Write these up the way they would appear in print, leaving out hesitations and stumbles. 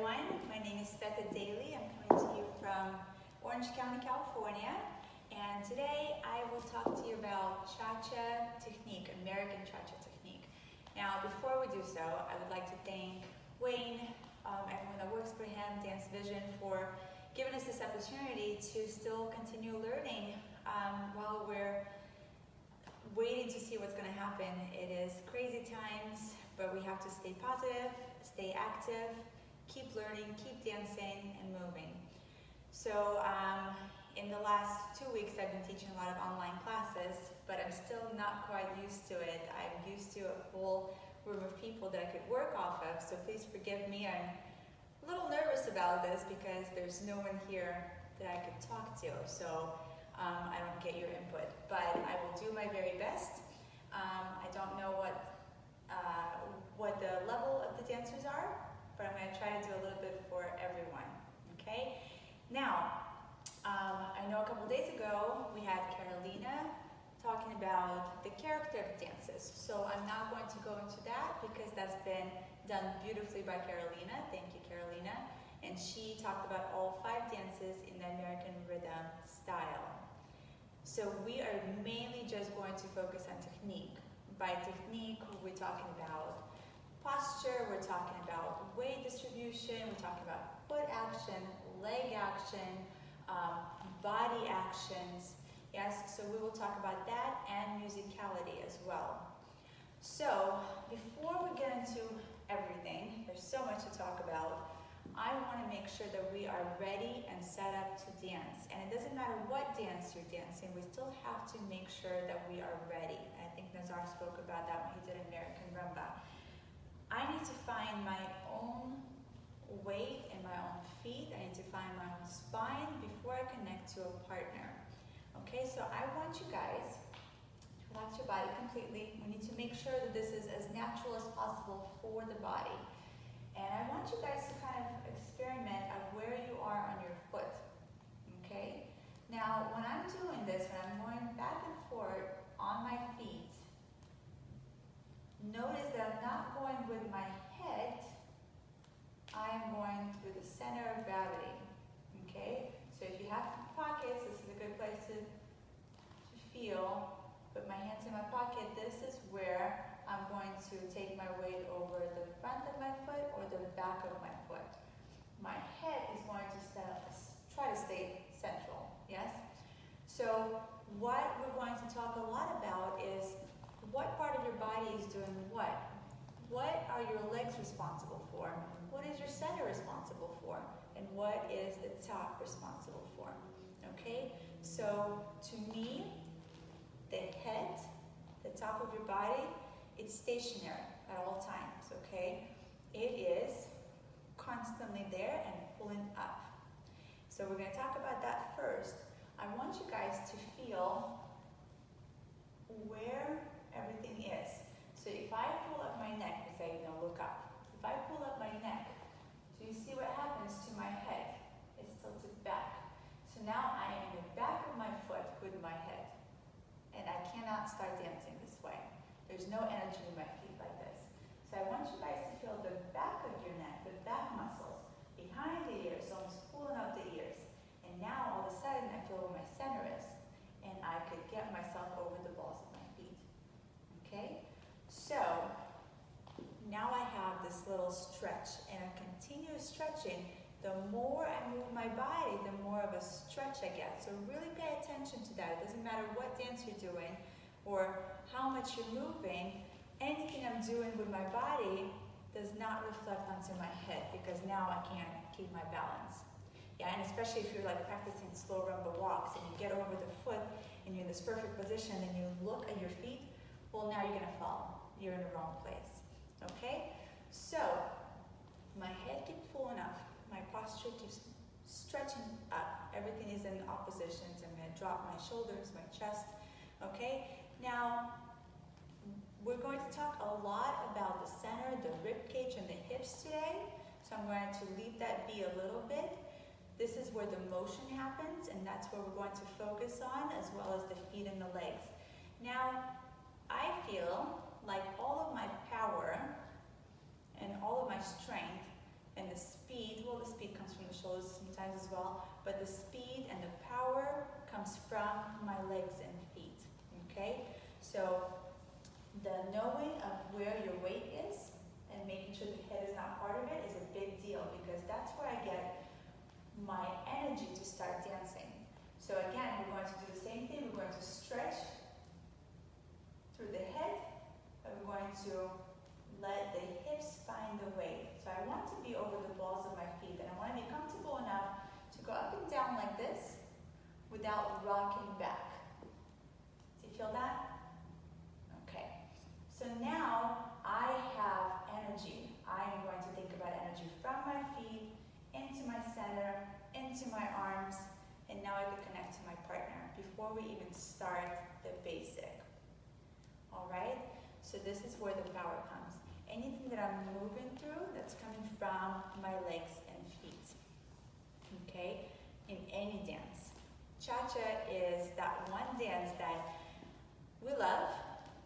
everyone. My name is Sveta Daly. I'm coming to you from Orange County, California. And today I will talk to you about Chasse technique, American Chasse technique. Now, before we do so, I would like to thank Wayne, everyone that works for him, Dance Vision, for giving us this opportunity to still continue learning while we're waiting to see what's going to happen. It is crazy times, but we have to stay positive, stay active, keep learning, keep dancing and moving. So in the last 2 weeks I've been teaching a lot of online classes, but I'm still not quite used to it. I'm used to a full room of people that I could work off of, so please forgive me. I'm a little nervous about this because there's no one here that I could talk to, so I don't get your input, but I will do my very best. I don't know what the level of the dancers are, but I'm going to try to do a little bit for everyone, okay? Now, I know a couple days ago we had Carolina talking about the character of dances, so I'm not going to go into that because that's been done beautifully by Carolina. Thank you, Carolina. And she talked about all 5 dances in the American rhythm style. So we are mainly just going to focus on technique. By technique, we're talking about posture, we're talking about weight distribution, we're talking about foot action, leg action, body actions. Yes, so we will talk about that and musicality as well. So before we get into everything, there's so much to talk about. I want to make sure that we are ready and set up to dance. And it doesn't matter what dance you're dancing, we still have to make sure that we are ready. I think Nazar spoke about that when he did American Rumba. I need to find my own weight in my own feet. I need to find my own spine before I connect to a partner. Okay, so I want you guys to relax your body completely. We need to make sure that this is as natural as possible for the body. And I want you guys to kind of experiment of where you are on your foot, okay? Now, when I'm doing this, when I'm going back and forth on my feet, notice that I'm not going with my head, I am going through the center of gravity, okay? So if you have pockets, this is a good place to feel. Put my hands in my pocket. This is where I'm going to take my weight over the front of my foot or the back of my foot. My head is going to try to stay central, yes? So what we're going to talk a lot about is what part of your body is doing what? What are your legs responsible for? What is your center responsible for? And what is the top responsible for? Okay? So to me, the head, the top of your body, it's stationary at all times, okay? It is constantly there and pulling up. So we're going to talk about that first. I want you guys to feel where everything is. So if I pull up my neck, we say, look up. If I pull up my neck, do you see what happens to my head? It's tilted back. So now I am in the back of my foot with my head. And I cannot start dancing this way. There's no energy in my feet like this. So I want you guys to feel the back of your neck, the back muscles, behind the ears, so I'm just pulling up the ears. And now all of a sudden I feel where my center is. And I could get myself over the balls of my feet. Okay? So now I have this little stretch, and I continue stretching. The more I move my body, the more of a stretch I get. So really pay attention to that. It doesn't matter what dance you're doing or how much you're moving. Anything I'm doing with my body does not reflect onto my head because now I can't keep my balance. Yeah, and especially if you're like practicing slow rumba walks and you get over the foot and you're in this perfect position and you look at your feet, well, now you're gonna fall. You're in the wrong place, okay? So, my head keeps pulling up. My posture keeps stretching up. Everything is in oppositions. I'm going to drop my shoulders, my chest. Okay? Now, we're going to talk a lot about the center, the rib cage, and the hips today. So I'm going to leave that be a little bit. This is where the motion happens, and that's where we're going to focus on, as well as the feet and the legs. Now, I feel like all of my power and all of my strength and the speed sometimes as well, but the speed and the power comes from my legs and feet, okay? So the knowing of where your weight is and making sure the head is not part of it is a big deal, because that's where I get my energy to start dancing. So again, we're going to do the same thing. We're going to stretch through the head, and we're going to let the hips find the weight. So I want to be over the balls of my feet, and I want to be comfortable enough to go up and down like this without rocking back. Do you feel that? Okay. So now I have energy. I am going to think about energy from my feet into my center, into my arms, and now I can connect to my partner before we even start the basic. All right? So this is where the power comes. Anything that I'm moving through, that's coming from my legs and feet. Okay? In any dance. Cha-cha is that one dance that we love,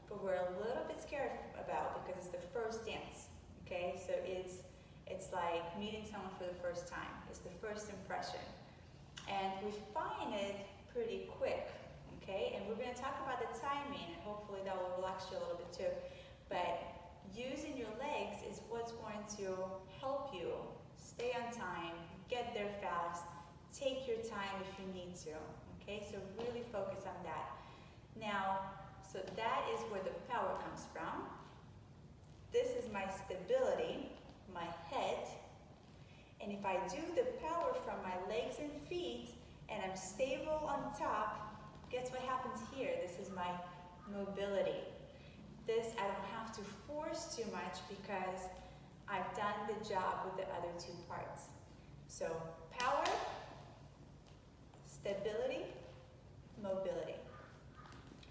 but we're a little bit scared about because it's the first dance. Okay? So it's like meeting someone for the first time. It's the first impression. And we find it pretty quick, okay? And we're going to talk about the timing, and hopefully that will relax you a little bit too. But using your legs is what's going to help you stay on time, get there fast, take your time if you need to, okay? So really focus on that. Now, so that is where the power comes from. This is my stability, my head. And if I do the power from my legs and feet, and I'm stable on top, guess what happens here? This is my mobility. This I don't have to force too much because I've done the job with the other two parts. So power, stability, mobility.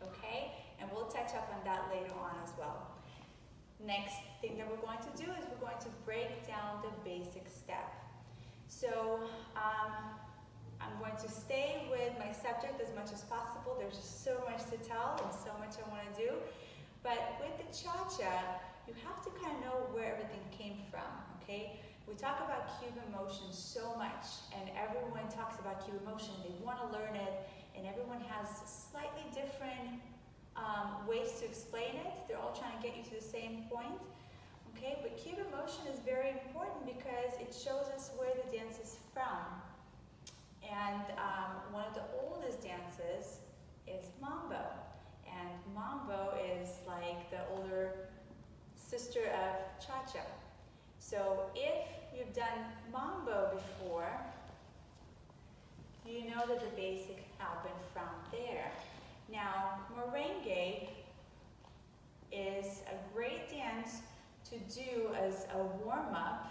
Okay? And we'll touch up on that later on as well. Next thing that we're going to do is we're going to break down the basic step. So I'm going to stay with my subject as much as possible. There's just so much to tell and so much I want to do. But with the cha-cha, you have to kind of know where everything came from, okay? We talk about Cuban motion so much, and everyone talks about Cuban motion. They want to learn it, and everyone has slightly different ways to explain it. They're all trying to get you to the same point. Okay, but Cuban motion is very important because it shows us where the dance is from. And one of the oldest dances is mambo. And mambo is like the older sister of cha-cha. So if you've done mambo before, you know that the basic happened from there. Now, merengue is a great dance to do as a warm-up,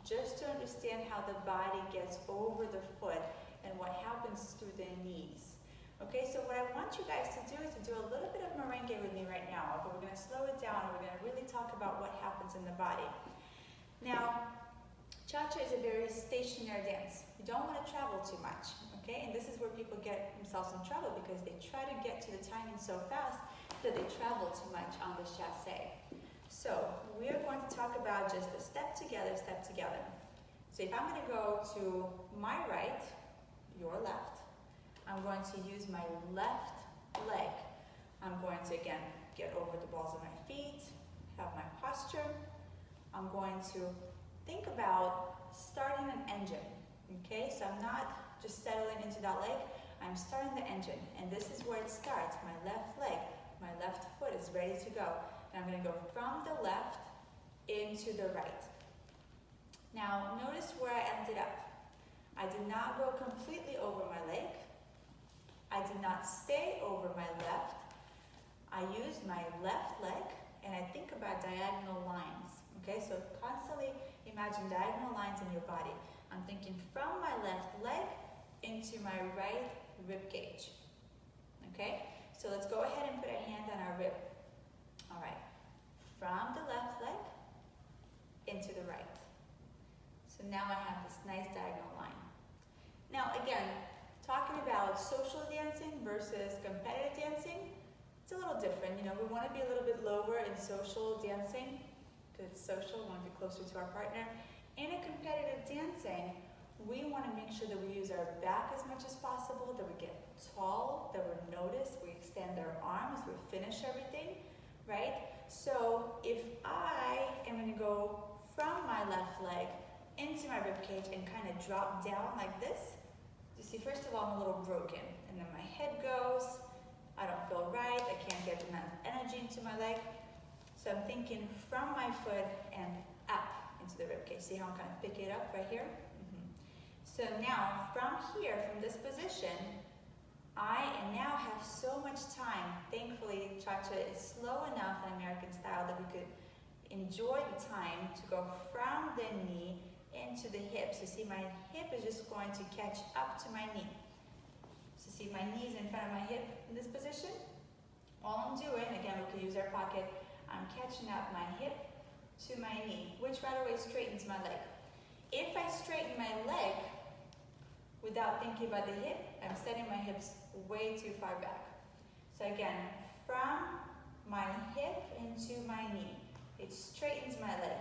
just to understand how the body gets over the foot and what happens through the knees. Okay, so what I want you guys to do is to do a little bit of merengue with me right now, but we're going to slow it down and we're going to really talk about what happens in the body. Now, cha-cha is a very stationary dance. You don't want to travel too much, okay? And this is where people get themselves in trouble because they try to get to the timing so fast that they travel too much on the chasse. So we are going to talk about just a step together, step together. So if I'm going to go to my right, your left, I'm going to use my left leg. I'm going to, again, get over the balls of my feet, have my posture. I'm going to think about starting an engine, okay? So I'm not just settling into that leg, I'm starting the engine. And this is where it starts. My left leg, my left foot is ready to go. And I'm going to go from the left into the right. Now, notice where I ended up. I did not go completely over my leg. I did not stay over my left. I used my left leg, and I think about diagonal lines. Okay, so constantly imagine diagonal lines in your body. I'm thinking from my left leg into my right rib cage. Okay, so let's go ahead and put a hand on our rib. All right, from the left leg into the right. So now I have this nice diagonal line. Now again, talking about social dancing versus competitive dancing, it's a little different. You know, we want to be a little bit lower in social dancing because it's social, we want to be closer to our partner. In a competitive dancing, we want to make sure that we use our back as much as possible, that we get tall, that we're noticed, we extend our arms, we finish everything, right? So if I am going to go from my left leg into my rib cage and kind of drop down like this, you see, first of all, I'm a little broken, and then my head goes, I don't feel right, I can't get enough energy into my leg. So I'm thinking from my foot and up into the rib cage. See how I'm kind of picking it up right here? So now from here, from this position, I now have so much time. Thankfully, Cha-Cha is slow enough in American style that we could enjoy the time to go from the knee into the hip. So see, my hip is just going to catch up to my knee. So see, my knee's in front of my hip in this position. All I'm doing, again, we could use our pocket, I'm catching up my hip to my knee, which right away straightens my leg. If I straighten my leg without thinking about the hip, I'm setting my hips way too far back. So again, from my hip into my knee, it straightens my leg.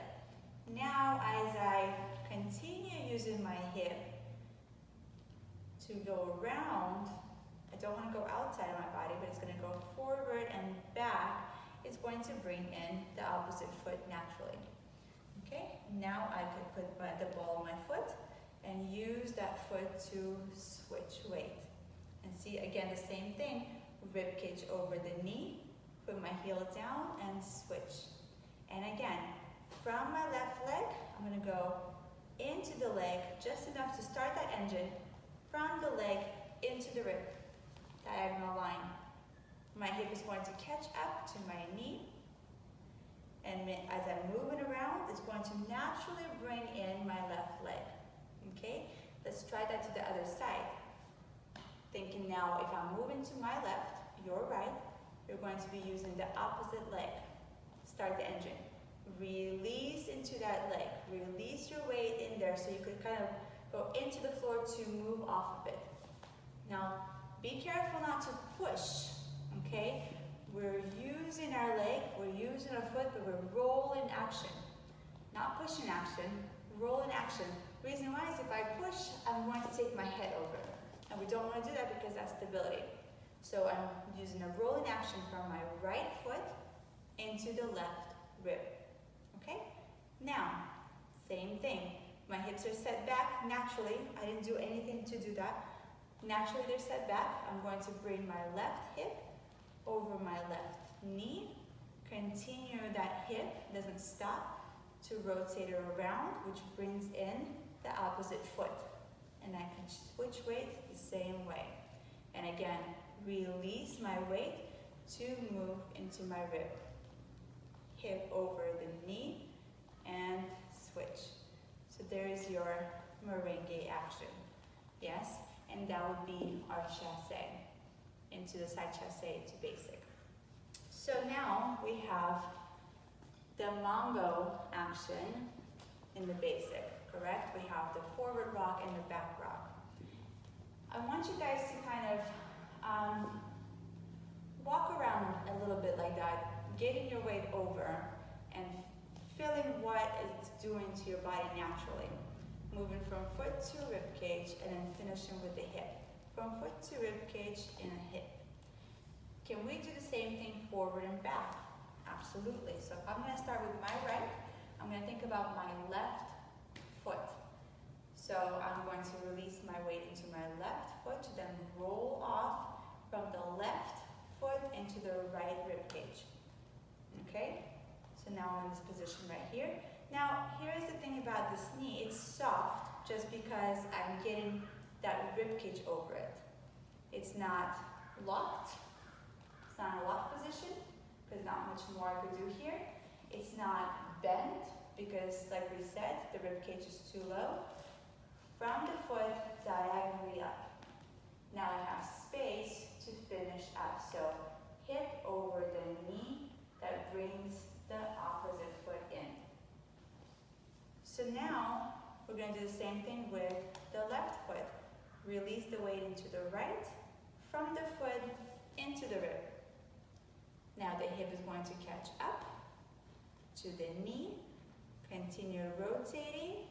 Now, as I continue using my hip to go around, I don't want to go outside of my body, but it's going to go forward and back. It's going to bring in the opposite foot naturally. Okay, now I could put the ball on my foot and use that foot to switch weight. And see, again, the same thing, rib cage over the knee, put my heel down and switch. And again, from my left leg, I'm going to go into the leg, just enough to start that engine, from the leg into the rib, diagonal line. My hip is going to catch up to my knee, and as I'm moving around, it's going to naturally bring in my left leg. Okay, let's try that to the other side. Thinking now, if I'm moving to my left, your right, you're going to be using the opposite leg. Start the engine. Release into that leg. Release your weight in there so you could kind of go into the floor to move off of it. Now, be careful not to push. Okay, we're using our leg, we're using our foot, but we're rolling action. Not pushing action, rolling action. Reason why is if I push, I'm going to take my head over. And we don't want to do that because that's stability. So I'm using a rolling action from my right foot into the left rib. Okay? Now, same thing. My hips are set back naturally. I didn't do anything to do that. Naturally, they're set back. I'm going to bring my left hip over my left knee. Continue that hip, doesn't stop, to rotate it around, which brings in the opposite foot. And I can switch weight the same way. And again, release my weight to move into my rib. Hip over the knee and switch. So there is your merengue action. Yes? And that would be our chasse, into the side chasse to basic. So now we have the mambo action in the basic, correct? We have the forward rock and the back rock. I want you guys to kind of walk around a little bit like that, getting your weight over and feeling what it's doing to your body naturally. Moving from foot to rib cage and then finishing with the hip. From foot to rib cage and a hip. Can we do the same thing forward and back? Absolutely. So if I'm going to start with my right, I'm going to think about my left foot. So I'm going to release my weight into my left foot to then roll off from the left foot into the right rib cage. Okay? So now I'm in this position right here. Now, here's the thing about this knee. It's soft just because I'm getting that rib cage over it. It's not locked. It's not in a locked position because not much more I could do here. It's not bent because, like we said, the rib cage is too low. From the foot, diagonally up. Now I have space to finish up. So hip over the knee, that brings the opposite foot in. So now we're going to do the same thing with the left foot. Release the weight into the right, from the foot into the rib. Now the hip is going to catch up to the knee. Continue rotating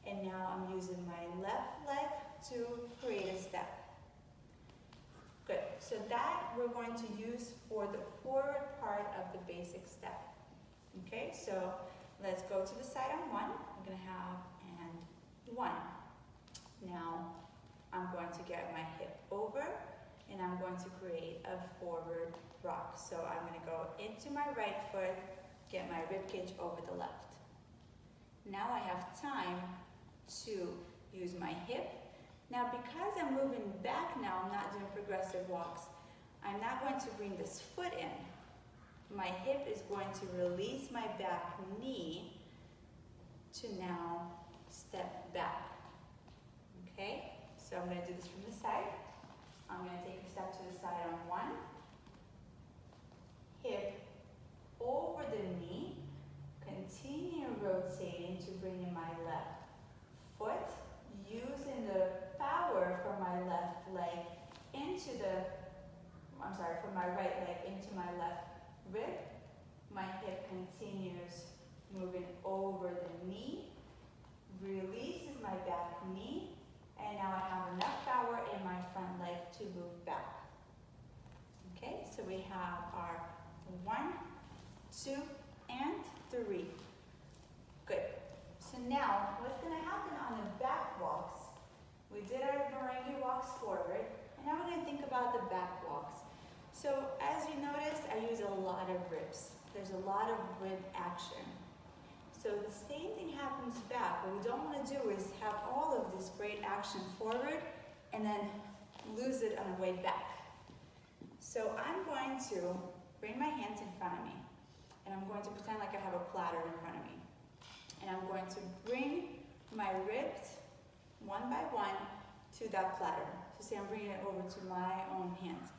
And now I'm using my left leg to create a step. Good, so that we're going to use for the forward part of the basic step. Okay, so let's go to the side on one. I'm gonna have and one. Now I'm going to get my hip over and I'm going to create a forward rock. So I'm gonna go into my right foot, get my rib cage over the left. Now I have time to use my hip. Now because I'm moving back now, I'm not doing progressive walks. I'm not going to bring this foot in. My hip is going to release my back knee to now step back. Okay, so I'm going to do this from the side. I'm going to take a step to the side on one. Hip over the knee. Continue rotating to bring in my left foot. Using the power from my left leg into from my right leg into my left rib. My hip continues moving over the knee. Releases my back knee. And now I have enough power in my front leg to move back. Okay, so we have our 1, 2, and 3. Good. So now, what's going to happen on the back walks? We did our merengue walks forward, and now we're going to think about the back walks. So as you notice, I use a lot of ribs. There's a lot of rib action. So the same thing happens back. What we don't want to do is have all of this great action forward and then lose it on the way back. So I'm going to bring my hands in front of me, and I'm going to pretend like I have a platter in front of me. And I'm going to bring my ribs one by one to that platter. So say I'm bringing it over to my own hands.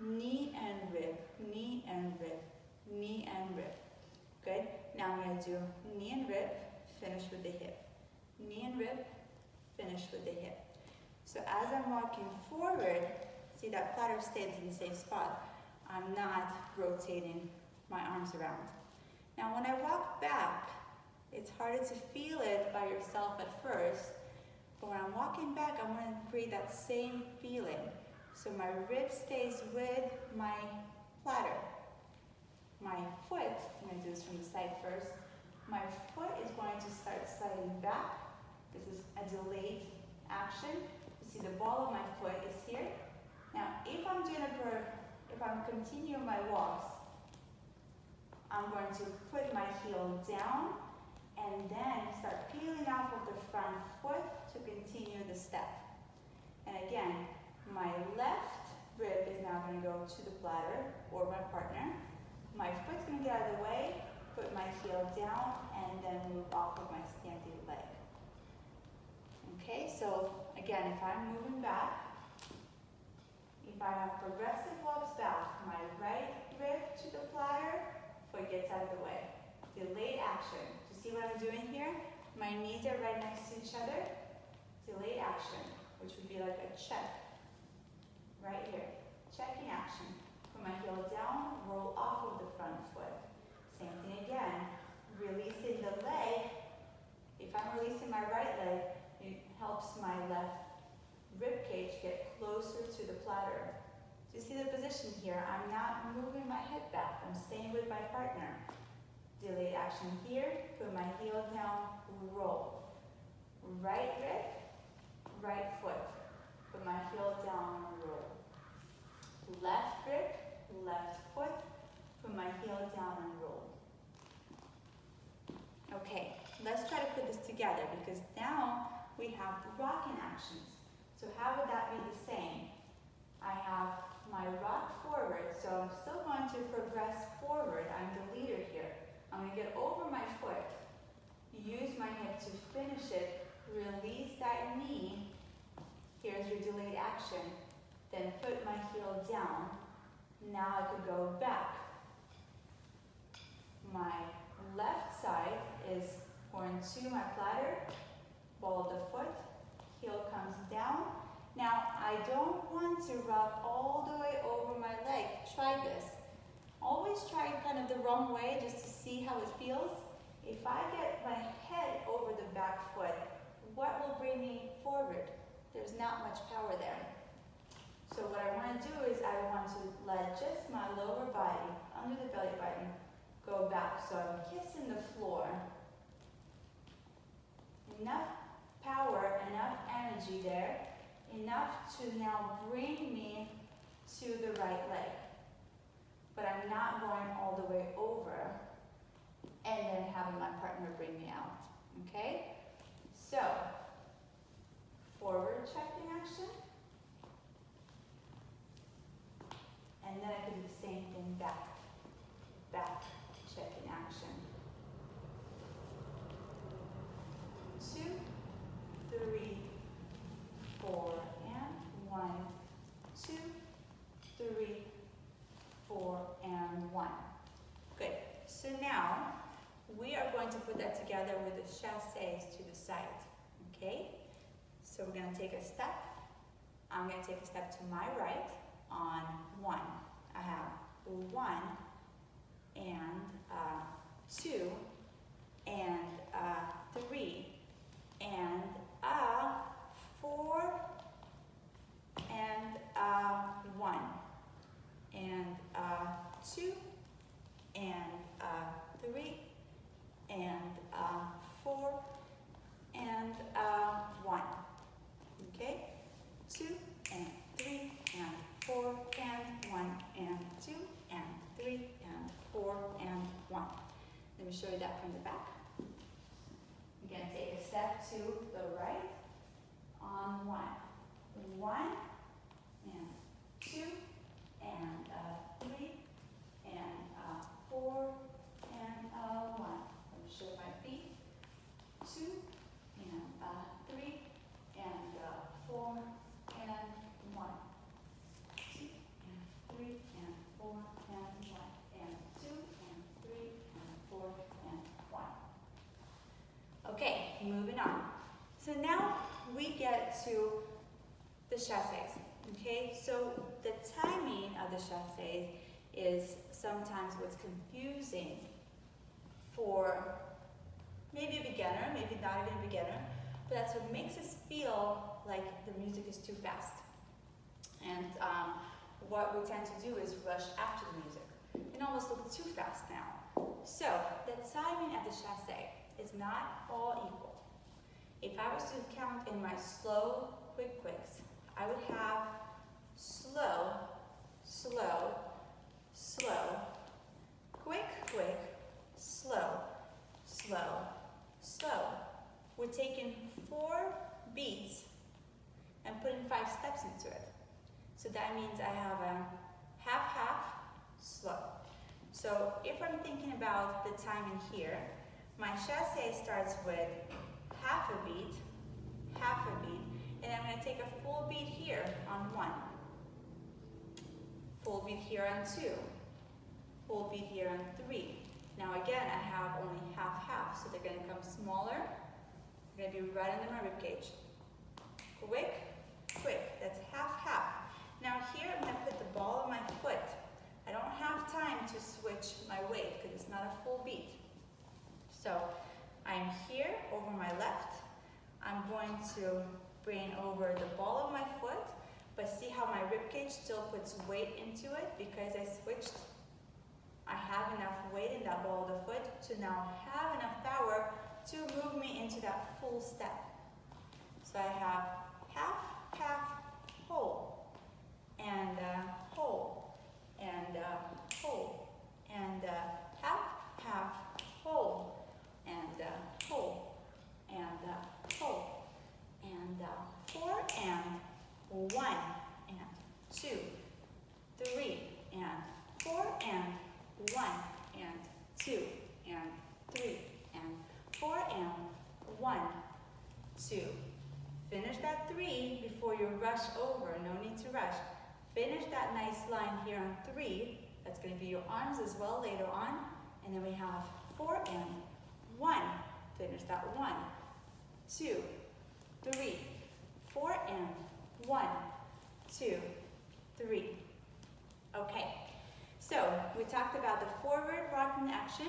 Knee and rib, knee and rib, knee and rib. Good. Now I'm going to do knee and rib, finish with the hip. Knee and rib, finish with the hip. So as I'm walking forward, see that platter stays in the same spot. I'm not rotating my arms around. Now when I walk back, it's harder to feel it by yourself at first, but when I'm walking back, I'm going to create that same feeling. So my rib stays with my platter. My foot, I'm going to do this from the side first, my foot is going to start sliding back. This is a delayed action. You see the ball of my foot is here. Now if I'm continuing my walks, I'm going to put my heel down and then start peeling off of the front foot to continue the step. And again, my left rib is now going to go to the platter or my partner. My foot's going to get out of the way, put my heel down, and then move off of my standing leg. Okay, so again, if I'm moving back, if I have progressive walks back, my right rib to the platter, foot gets out of the way. Delayed action. Do you see what I'm doing here? My knees are right next to each other. Delayed action, which would be like a check. Right here. Checking action. Put my heel down, roll off of the front foot. Same thing again. Releasing the leg. If I'm releasing my right leg, it helps my left rib cage get closer to the platter. Do you see the position here? I'm not moving my head back. I'm staying with my partner. Delayed action here. Put my heel down, roll. Right rib, right foot. Put my heel down and roll. Left rib, left foot, put my heel down and roll. Okay, let's try to put this together because now we have rocking actions. So how would that be the same? I have my rock forward, so I'm still going to progress forward. I'm the leader here. I'm going to get over my foot, use my hip to finish it, release that knee. Here's your delayed action. Then put my heel down. Now I could go back. My left side is going to my platter, ball of the foot, heel comes down. Now I don't want to rock all the way over my leg. Try this. Always try kind of the wrong way just to see how it feels. If I get my head over the back foot, what will bring me forward? There's not much power there. So what I want to do is I want to let just my lower body, under the belly button, go back. So I'm kissing the floor. Enough power, enough energy there, enough to now bring me to the right leg. But I'm not going all the way over and then having my partner bring me out. Okay? So, forward checking action. And then I can do the same thing back. Back checking action. 2, 3, 4, and 1. 2, 3, 4, and 1. Good. So now we are going to put that together with the chasses to the side. Okay? So we're going to take a step. I'm going to take a step to my right on 1. I have 1 and 2 and 3 and 4 and 1 and 2 and 3 and 4 and 1. Okay? 2 and 3 and 4 and 1 and 2 and 3 and 4 and 1. Let me show you that from the back. You're going to take a step to the right on 1. 1 and 2 and 3 and 4 and 1. Let me show my feet. 2 and 3 and 4 and 1. 2 and 3 and 4 and 1 and 2 and 3 and 4 and 1. Okay, moving on. So now we get to the chasses. Okay, so the timing of the chasses is sometimes what's confusing for maybe a beginner, maybe not even a beginner, but that's what makes us feel like the music is too fast. And what we tend to do is rush after the music and almost look too fast now. So the timing of the chasse is not all equal. If I was to count in my slow, quicks, I would have slow, slow, slow, quick, slow, slow, slow. We're taking 4 beats and putting 5 steps into it. So that means I have a half, slow. So if I'm thinking about the timing here, my chasse starts with half a beat, and I'm going to take a full beat here on 1, full beat here on 2, full beat here on 3. Now again, I have only half, so they're going to come smaller. They're going to be right under my rib cage. Quick, that's half. Now here I'm going to put the ball of my foot. I don't have time to switch my weight because it's not a full beat. So I'm here over my left. I'm going to bring over the ball of my foot, but see how my rib cage still puts weight into it because I switched. I have enough weight in that ball of the foot to now have enough power to move me into that full step. So I have half, whole, and whole, and whole, and half, whole, and whole, and whole, and 4 and 1 and 2, 3 and 4 and 1 and 2 and 3 and 4 and 1, 2. Finish that 3 before you rush over. No need to rush. Finish that nice line here on 3. That's going to be your arms as well later on. And then we have 4 and 1. Finish that 1, 2, 3, 4 and 1, 2, 3. Okay. So we talked about the forward rocking action.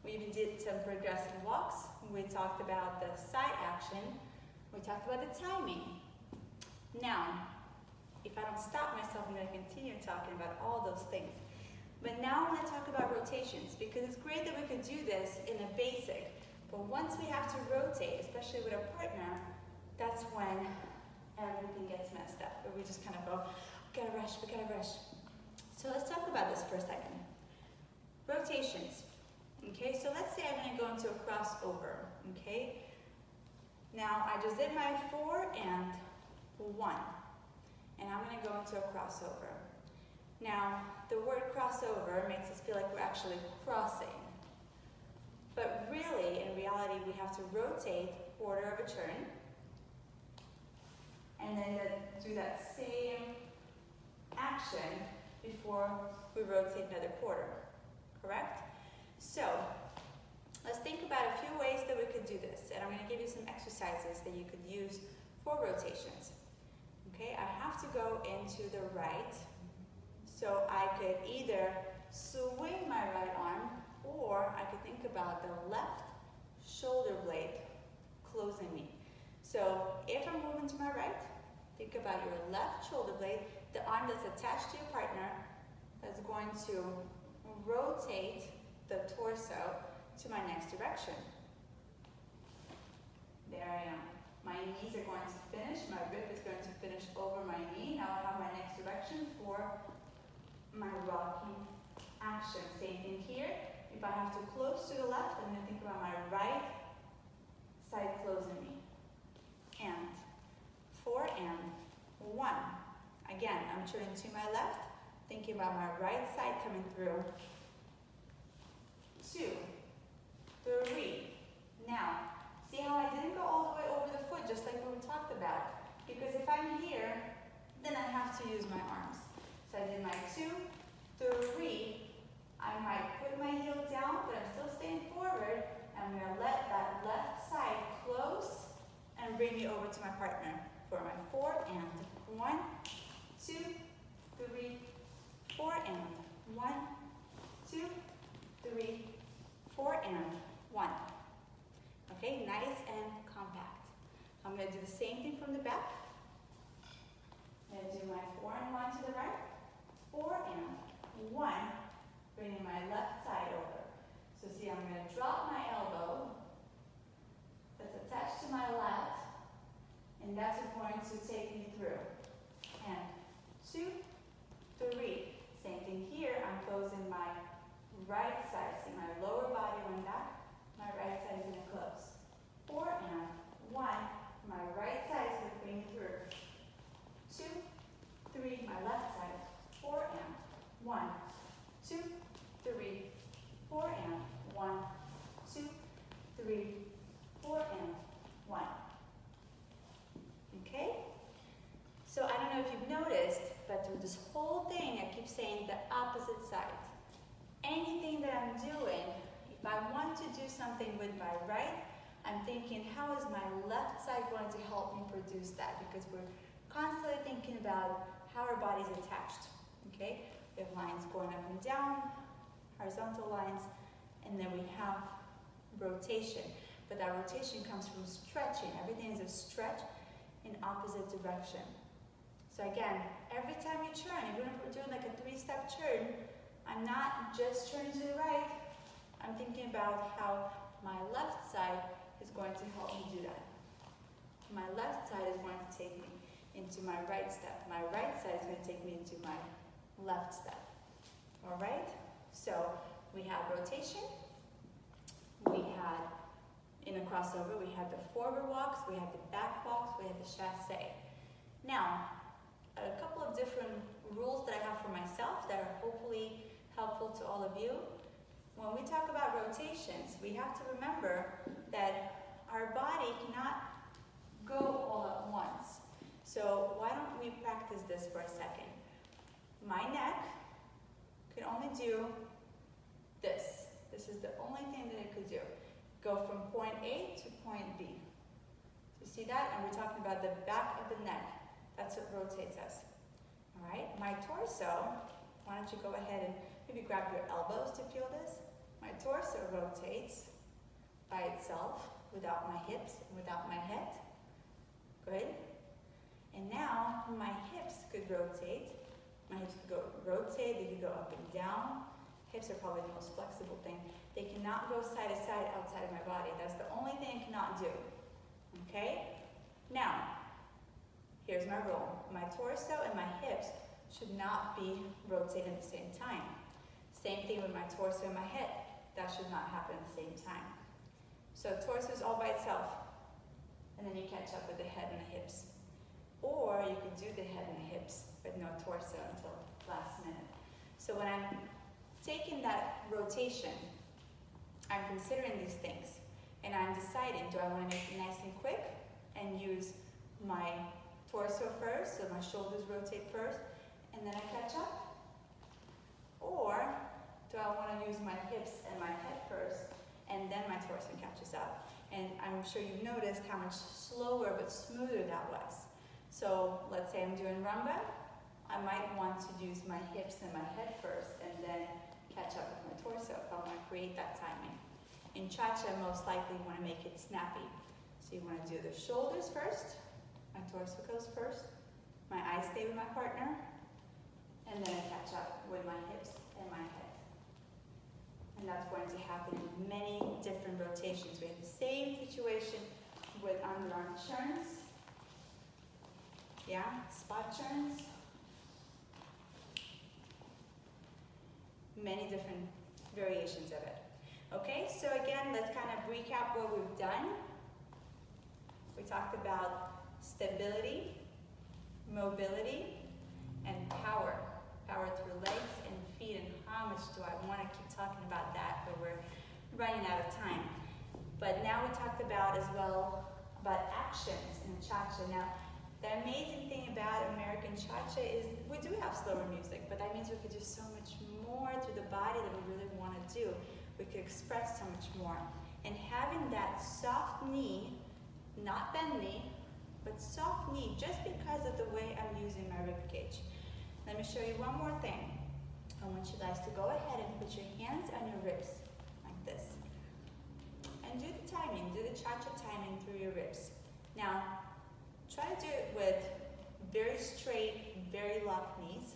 We even did some progressive walks. We talked about the side action. We talked about the timing. Now, if I don't stop myself, I'm going to continue talking about all those things. But now I want to talk about rotations, because it's great that we could do this in a basic, but once we have to rotate, especially with a partner, that's when everything gets messed up, where we just kind of go, we gotta rush. So let's talk about this for a second. Rotations. Okay, so let's say I'm going to go into a crossover. Okay, now I just did my 4 and 1, and I'm going to go into a crossover. Now, the word crossover makes us feel like we're actually crossing, but really, in reality, we have to rotate quarter of a turn, and then do that same action before we rotate another quarter, correct? So, let's think about a few ways that we could do this, and I'm going to give you some exercises that you could use for rotations. Okay, I have to go into the right, so I could either swing my right arm, or I could think about the left shoulder blade closing me. So if I'm moving to my right, think about your left shoulder blade, the arm that's attached to your partner, that's going to rotate the torso to my next direction. There I am. My knees are going to finish, my rib is going to finish over my knee. Now I have my next direction for my rocking action. Same thing here. If I have to close to the left, I'm going to think about my right side closing me. And 4 and 1. Again, I'm turning to my left, thinking about my right side coming through. 2, 3. Now, see how I didn't go all the way over the foot, just like we talked about? Because if I'm here, then I have to use my arms. So I did my 2, 3. I might put my heel down, but I'm still staying forward. I'm going to let that left side close and bring me over to my partner for my 4 and 1, 2, 3, 4 and 1, 2, 3, 4 and 1. Okay, nice and compact. I'm going to do the same thing from the back. I'm going to do my 4 and 1 to the right, 4 and 1, bringing my left side over. So see, I'm going to drop my elbow that's attached to my left, and that's going to take me through. And 2, 3. Same thing here. I'm closing my right side. See, my lower body went back. My right side is going to close. 4 and 1. My right side is going to bring me through. 2, 3. My left side. 4 and 1. 2, 3, 4 and 1. 2, 3, 4 and 1. Okay? So I don't know if you've noticed, but through this whole thing, I keep saying the opposite side. Anything that I'm doing, if I want to do something with my right, I'm thinking, how is my left side going to help me produce that? Because we're constantly thinking about how our body's attached. Okay? We have lines going up and down, horizontal lines, and then we have rotation. But that rotation comes from stretching. Everything is a stretch in opposite direction. So again, every time you turn, even if we're doing like a 3-step turn, I'm not just turning to the right. I'm thinking about how my left side is going to help me do that. My left side is going to take me into my right step. My right side is going to take me into my left step. All right? So we have rotation. We had, in a crossover, we had the forward walks, we had the back walks, we had the chasse. Now, a couple of different rules that I have for myself that are hopefully helpful to all of you. When we talk about rotations, we have to remember that our body cannot go all at once. So why don't we practice this for a second? My neck can only do this. This is the only thing that it could do. Go from point A to point B. You see that? And we're talking about the back of the neck. That's what rotates us. All right? My torso, why don't you go ahead and maybe grab your elbows to feel this? My torso rotates by itself without my hips and without my head. Good. And now my hips could rotate. My hips could rotate, they could go up and down. Hips are probably the most flexible thing. They cannot go side to side outside of my body. That's the only thing I cannot do. Okay? Now, here's my rule. My torso and my hips should not be rotating at the same time. Same thing with my torso and my head. That should not happen at the same time. So torso is all by itself. And then you catch up with the head and the hips. Or you could do the head and the hips, but no torso until last minute. So when I'm taking that rotation, I'm considering these things. And I'm deciding, do I want to make it nice and quick and use my torso first, so my shoulders rotate first, and then I catch up? Or do I want to use my hips and my head first, and then my torso catches up? And I'm sure you've noticed how much slower but smoother that was. So let's say I'm doing rumba, I might want to use my hips and my head first, and then catch up with my torso if I want to create that timing. In cha-cha, most likely you want to make it snappy. So you want to do the shoulders first, my torso goes first, my eyes stay with my partner, and then I catch up with my hips and my head. And that's going to happen in many different rotations. We have the same situation with underarm turns, yeah, spot turns, many different variations of it. Okay, so again, let's kind of recap what we've done. We talked about stability, mobility, and power. Power through legs and feet, and how much do I want to keep talking about that, but we're running out of time. But now we talked about as well about actions in cha-cha. Now, the amazing thing about American cha-cha is we do have slower music, but that means we could do so much more through the body that we really want to do. We could express so much more. And having that soft knee, not bend knee, but soft knee, just because of the way I'm using my rib cage. Let me show you one more thing. I want you guys to go ahead and put your hands on your ribs, like this. And do the timing, do the cha-cha timing through your ribs. Now, try to do it with very straight, very locked knees,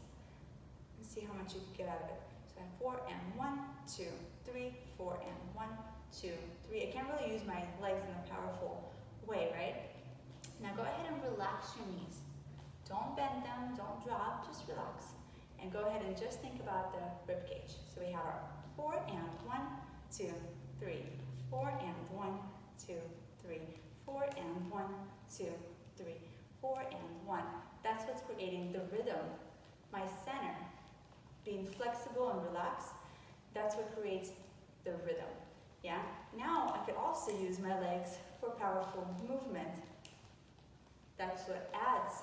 and see how much you can get out of it. So I have 4 and 1, 2, 3, 4 and 1, 2, 3. I can't really use my legs in a powerful way, right? Now go ahead and relax your knees. Don't bend them, don't drop, just relax. And go ahead and just think about the rib cage. So we have our 4 and 1, 2, 3, 4 and 1, 2, 3, 4 and 1, 2, 3, 4 and 1. That's what's creating the rhythm. My center, being flexible and relaxed, that's what creates the rhythm. Yeah? Now I could also use my legs for powerful movement. That's what adds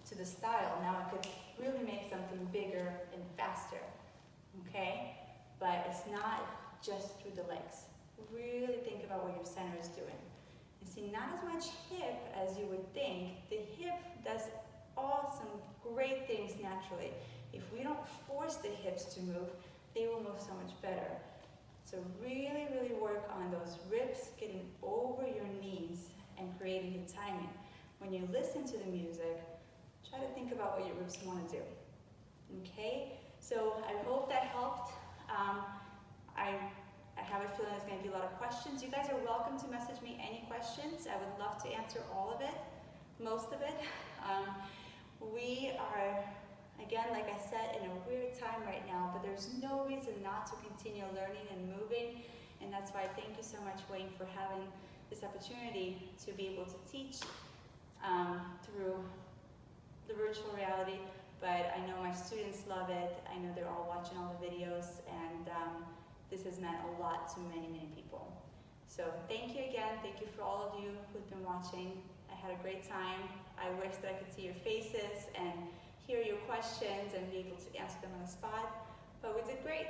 to the style. Now I could really make something bigger and faster. Okay? But it's not just through the legs. Really think about what your center is doing. And see, not as much hip as you would think. The hip does awesome, great things naturally. If we don't force the hips to move, they will move so much better. So really, really work on those ribs, getting over your knees and creating the timing. When you listen to the music, try to think about what your ribs want to do. Okay? So I hope that helped. I have a feeling there's going to be a lot of questions. You guys are welcome to message me any questions. I would love to answer all of it, most of it. We are, again, like I said, in a weird time right now, but there's no reason not to continue learning and moving. And that's why I thank you so much, Wayne, for having this opportunity to be able to teach through the virtual reality. But I know my students love it. I know they're all watching all the videos, and this has meant a lot to many, many people. So thank you again. Thank you for all of you who've been watching. I had a great time. I wish that I could see your faces and hear your questions and be able to answer them on the spot. But we did great.